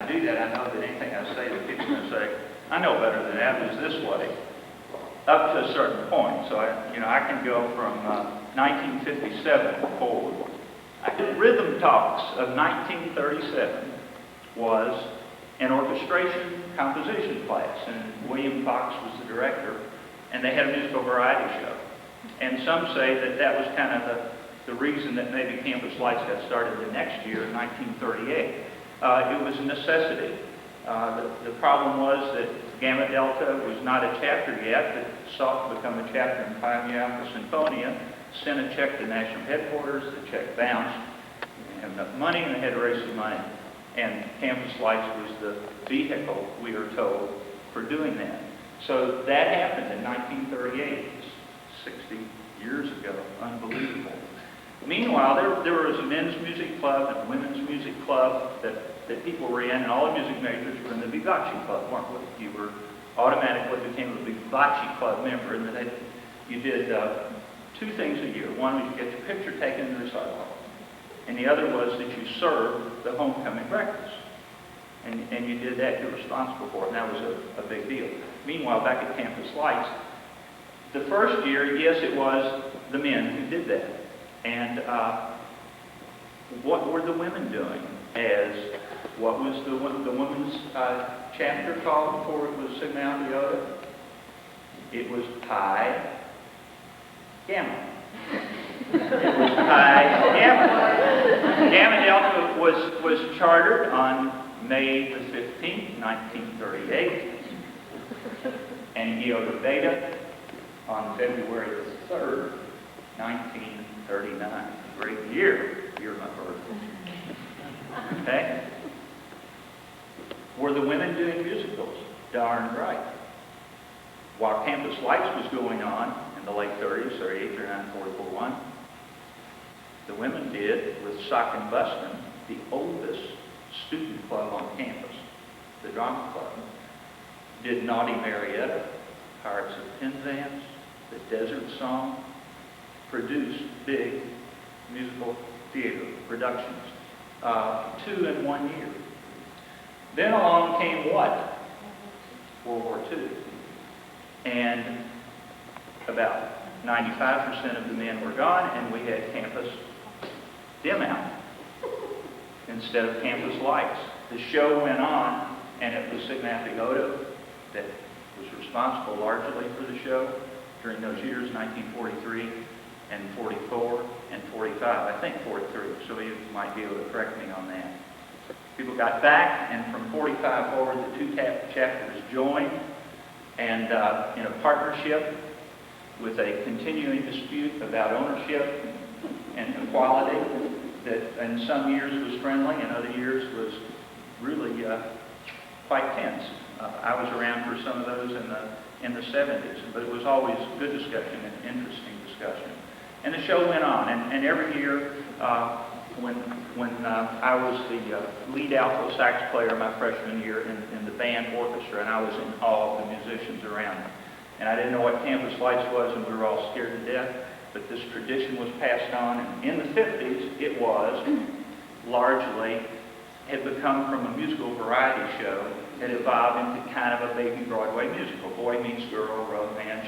do that, I know that anything I say that people are going to say, I know better than that, is this way, up to a certain point. So I can go from 1957 forward. Rhythm Talks of 1937 was an orchestration composition class, and William Fox was the director, and they had a musical variety show. And some say that that was kind of the reason that maybe Campus Lights got started the next year in 1938. It was a necessity. The problem was that Gamma Delta was not a chapter yet, but sought to become a chapter in Pi Mu Alpha Symphonia, sent a check to national headquarters, the check bounced, they didn't have enough money, and they had to raise some money. And Campus Lights was the vehicle, we are told, for doing that. So that happened in 1938, 60 years ago. Unbelievable. Meanwhile, there was a men's music club and a women's music club that people were in, and all the music majors were in the vivace club, weren't you? You were automatically became a vivace club member, and that you did two things a year. One was you get your picture taken in the recital hall, and the other was that you served the homecoming breakfast. And you did that, you're responsible for it, and that was a big deal. Meanwhile, back at Campus Lights, the first year, yes, it was the men who did that. And what were the women doing? What was the women's chapter called before it was Sigma Alpha Iota? It was Pi Gamma. It was Pi Gamma. Gamma Delta was chartered on May the 15th, 1938, and Iota Beta on February the 3rd, 1939. Great year my birth. Okay? Were the women doing musicals? Darn right. While Campus Lights was going on in the late 30s, 38, 39, 40, 41, the women did, with Sock and Bustin, the oldest student club on campus, the drama club, did Naughty Marietta, Pirates of Penzance, the Desert Song, produced big musical theater productions, 2 in 1 year. Then along came what? World War II. And about 95% of the men were gone, and we had campus dim out instead of Campus Lights. The show went on, and it was Sigma Alpha Iota that was responsible largely for the show during those years, 1943 and 44 and 45. I think 43, so you might be able to correct me on that. People got back, and from 45 forward, the two chapters joined, and in a partnership with a continuing dispute about ownership and equality that in some years was friendly and other years was really quite tense. I was around for some of those in the 70s, but it was always good discussion and interesting discussion. And the show went on, and every year when I was the lead alto sax player my freshman year in the band orchestra, and I was in awe of the musicians around me. And I didn't know what Campus Lights was, and we were all scared to death, but this tradition was passed on, and in the 50s, it was largely, had become from a musical variety show, had evolved into kind of a baby Broadway musical. Boy Meets Girl, romance,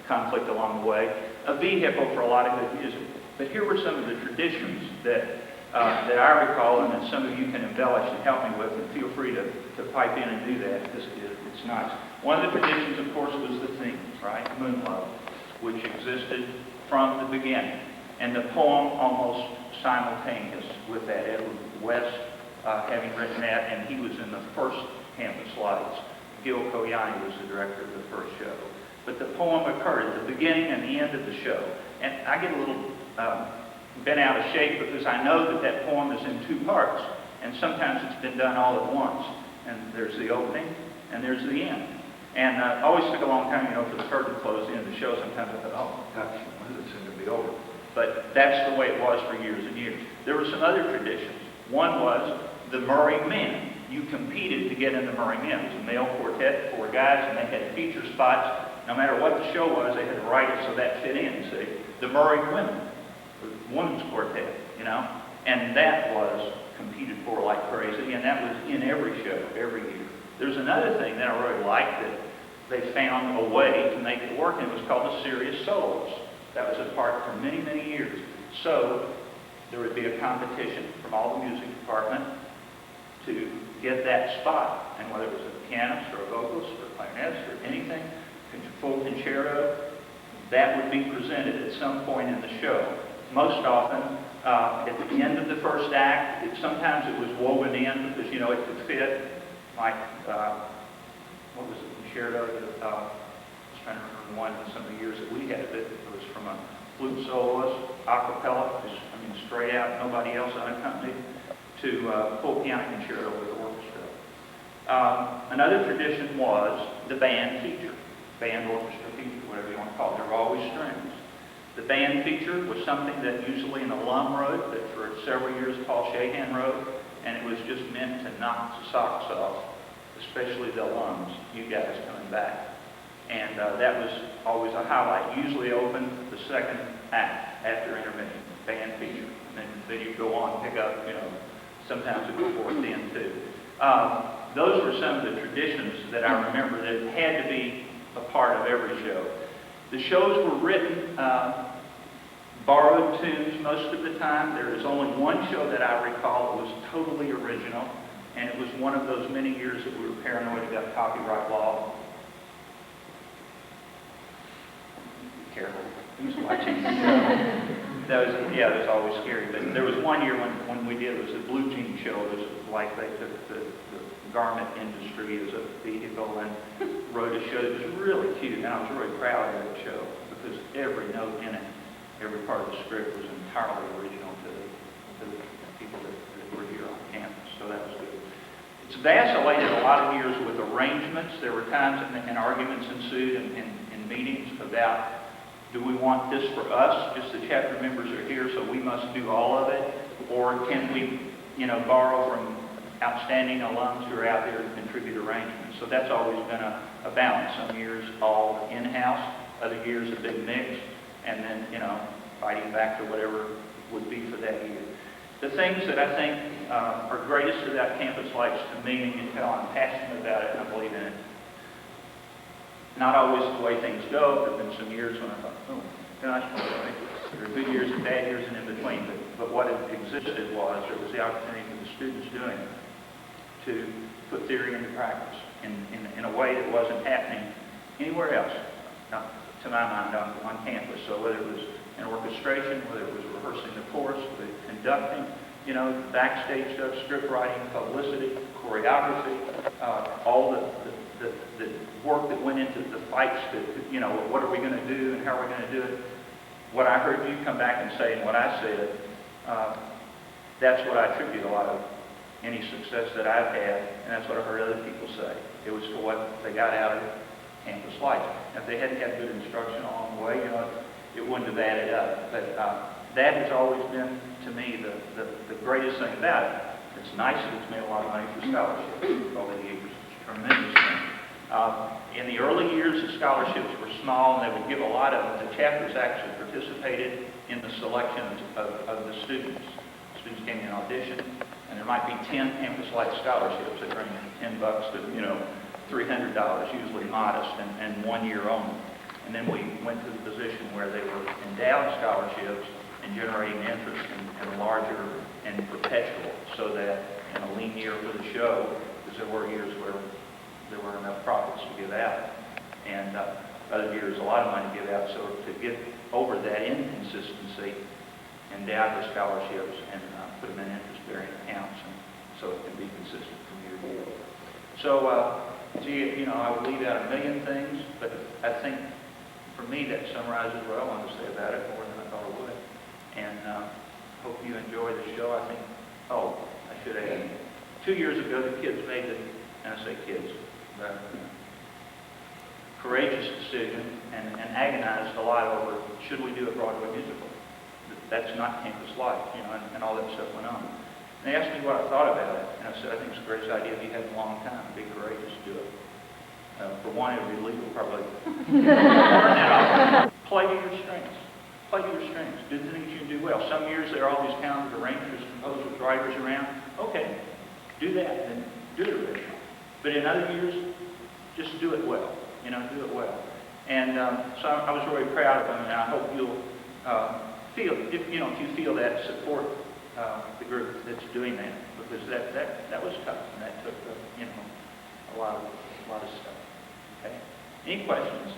conflict along the way. A vehicle for a lot of good music. But here were some of the traditions that I recall, and that some of you can embellish and help me with, and feel free to pipe in and do that, because it's nice. One of the traditions, of course, was the theme, right? Moon Love, which existed from the beginning. And the poem almost simultaneous with that. Edward West having written that, and he was in the first Campus Lights. Gil Koyani was the director of the first show. But the poem occurred at the beginning and the end of the show. And I get a little bent out of shape because I know that poem is in 2 parts. And sometimes it's been done all at once. And there's the opening and there's the end. And it always took a long time, for the curtain to close the end of the show. Sometimes I thought, oh, gosh, when is this going to be over? But that's the way it was for years and years. There were some other traditions. One was the Murray Men. You competed to get in the Murray Men. It was a male quartet, 4 guys, and they had feature spots. No matter what the show was, they had to write it so that fit in, see. The Murray Women, the women's quartet, And that was competed for like crazy, and that was in every show, every year. There's another thing that I really liked that they found a way to make it work, and it was called the Serious Solos. That was a part for many, many years. So there would be a competition from all the music department to get that spot, and whether it was a pianist or a vocalist or a clarinetist or anything, full concerto, that would be presented at some point in the show. Most often, at the end of the first act, sometimes it was woven in because, you know, it could fit, like, what was it, concerto? I was trying to remember one in some of the years that we had it was from a flute soloist, a cappella, just, I mean, straight out, nobody else unaccompanied, to full piano concerto with orchestra. Another tradition was the band feature, band orchestra feature, whatever you want to call it. There were always strings. The band feature was something that usually an alum wrote, that for several years Paul Shahan wrote, and it was just meant to knock the socks off, especially the alums, you guys coming back. And that was always a highlight. Usually opened the second act after intermission, band feature. And then you go on and pick up, you know, sometimes it before the end too. Those were some of the traditions that I remember that had to be a part of every show. The shows were written, borrowed tunes most of the time. There is only one show that I recall that was totally original, and it was one of those many years that we were paranoid about copyright law. Be careful who's watching the show. That was always scary. But there was one year when we did, it was a Blue Jean show. It was like they took the garment industry as a vehicle and wrote a show that was really cute, and I was really proud of that show because every note in it, every part of the script was entirely original to the people that were here on campus, so that was good. It's vacillated a lot of years with arrangements. There were times and arguments ensued in meetings about, do we want this for us, just the chapter members are here, so we must do all of it, or can we, you know, borrow from outstanding alums who are out there to contribute arrangements? So that's always been a balance. Some years all in-house, other years a big mix, and then, you know, fighting back to whatever would be for that year. The things that I think are greatest about campus life to me, and you can tell I'm passionate about it and I believe in it. Not always the way things go. There have been some years when I thought, oh gosh, there are good years and bad years and in between. But what existed was there was the opportunity for the students doing it to put theory into practice in a way that wasn't happening anywhere else, to my mind, on campus. So whether it was an orchestration, whether it was rehearsing the course, the conducting, you know, backstage stuff, script writing, publicity, choreography, all the work that went into the fights that, you know, what are we going to do and how are we going to do it. What I heard you come back and say and what I said, that's what I attribute a lot of any success that I've had, and that's what I heard other people say. It was for what they got out of campus life. Now, if they hadn't had good instruction along the way, you know, it wouldn't have added up. But that has always been, to me, the greatest thing about it. It's nice that it's made a lot of money for scholarships over the years. It's a tremendous thing. In the early years, the scholarships were small, and they would give a lot of them. The chapters actually participated in the selection of the students. Students came in audition, and there might be 10 campus life scholarships that bring $10 to, you know, $300, usually modest, and 1 year only. And then we went to the position where they were endowed scholarships and generating interest and larger and perpetual, so that in a lean year for the show, because there were years where there weren't enough profits to give out, and other years a lot of money to give out. So to get over that inconsistency, endow the scholarships and put them in interest-bearing accounts, and so it can be consistent from year to year. So, gee, you know, I would leave out a million things, but I think for me that summarizes what I wanted to say about it more than I thought I would. And hope you enjoy the show. I think, oh, I should add, 2 years ago the kids made the, and I say kids, courageous decision and agonized a lot over, should we do a Broadway musical? That's not campus life, you know, and all that stuff went on. And they asked me what I thought about it, and I said, I think it's the greatest idea you had in a long time. Be courageous, do it. For one, it would be legal, probably. Play to your strengths. Play to your strengths. Do the things you can do well. Some years there are all these talented arrangers, composers, writers around. okay, do that and do it original. But in other years, just do it well. You know, do it well. And so I was really proud of them, and I hope you'll feel, if you feel that, support the group that's doing that, because that was tough, and that took a lot of stuff. Okay. Any questions?